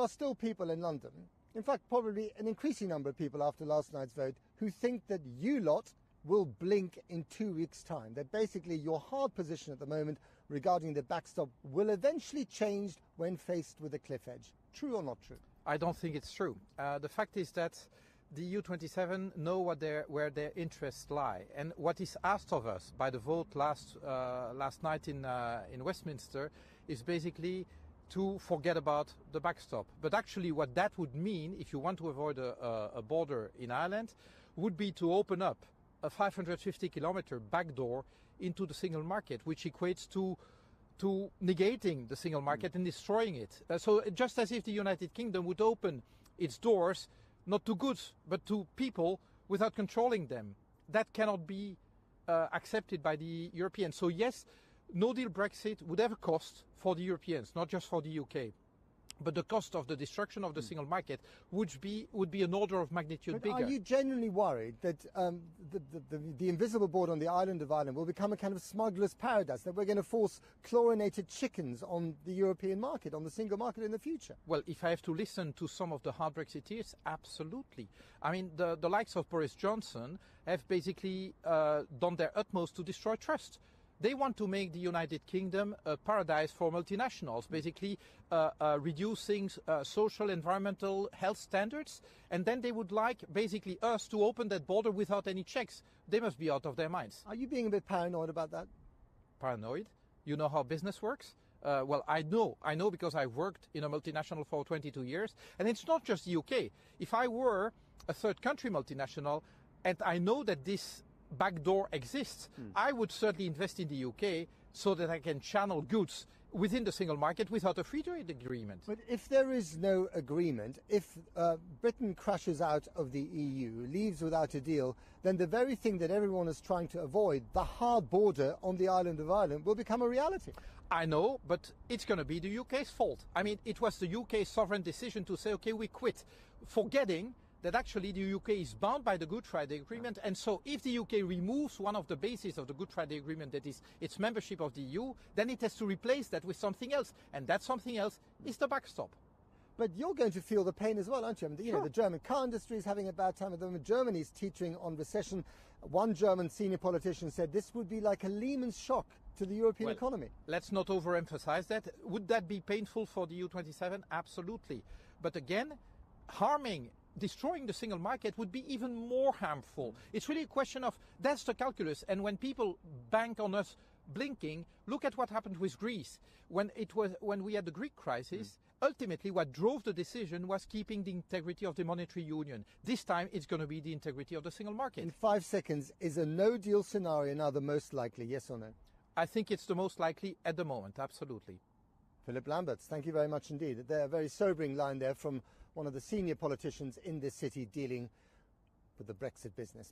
are still people in London, in fact probably an increasing number of people after last night's vote, who think that you lot will blink in 2 weeks' time, that basically your hard position at the moment regarding the backstop will eventually change when faced with a cliff edge. True or not true? I don't think it's true. The fact is that the EU27 know where their interests lie, and what is asked of us by the vote last night in Westminster is basically to forget about the backstop. But actually what that would mean, if you want to avoid a border in Ireland, would be to open up a 550-kilometer backdoor into the single market, which equates to negating the single market and destroying it. So just as if the United Kingdom would open its doors not to goods but to people without controlling them. That cannot be accepted by the Europeans. So yes, no deal Brexit would have a cost for the Europeans, not just for the UK. But the cost of the destruction of the single market would be an order of magnitude bigger. Are you genuinely worried that the invisible border on the island of Ireland will become a kind of smuggler's paradise, that we're going to force chlorinated chickens on the European market, on the single market in the future? Well, if I have to listen to some of the hard Brexiteers, absolutely. I mean, the likes of Boris Johnson have basically done their utmost to destroy trust. They want to make the United Kingdom a paradise for multinationals, basically reducing social, environmental, health standards. And then they would like basically us to open that border without any checks. They must be out of their minds. Are you being a bit paranoid about that? Paranoid? You know how business works? Well, I know because I worked in a multinational for 22 years. And it's not just the UK. If I were a third country multinational and I know that this backdoor exists, I would certainly invest in the UK so that I can channel goods within the single market without a free trade agreement. But if there is no agreement, if Britain crashes out of the EU, leaves without a deal, then the very thing that everyone is trying to avoid, the hard border on the island of Ireland, will become a reality. I know, but it's going to be the UK's fault. I mean, it was the UK's sovereign decision to say, okay, we quit, forgetting that actually the UK is bound by the Good Friday Agreement. And so if the UK removes one of the bases of the Good Friday Agreement, that is its membership of the EU, then it has to replace that with something else. And that something else is the backstop. But you're going to feel the pain as well, aren't you? I mean, you know, the German car industry is having a bad time at the moment. Germany's teetering on recession. One German senior politician said this would be like a Lehman shock to the European economy. Let's not overemphasize that. Would that be painful for the EU27? Absolutely. But again, destroying the single market would be even more harmful. It's really a question of, that's the calculus. And when people bank on us blinking, look at what happened with Greece. When we had the Greek crisis, ultimately what drove the decision was keeping the integrity of the monetary union. This time it's going to be the integrity of the single market. In 5 seconds, is a no-deal scenario now the most likely, yes or no? I think it's the most likely at the moment, absolutely. Philippe Lamberts, thank you very much indeed. A very sobering line there from one of the senior politicians in this city dealing with the Brexit business.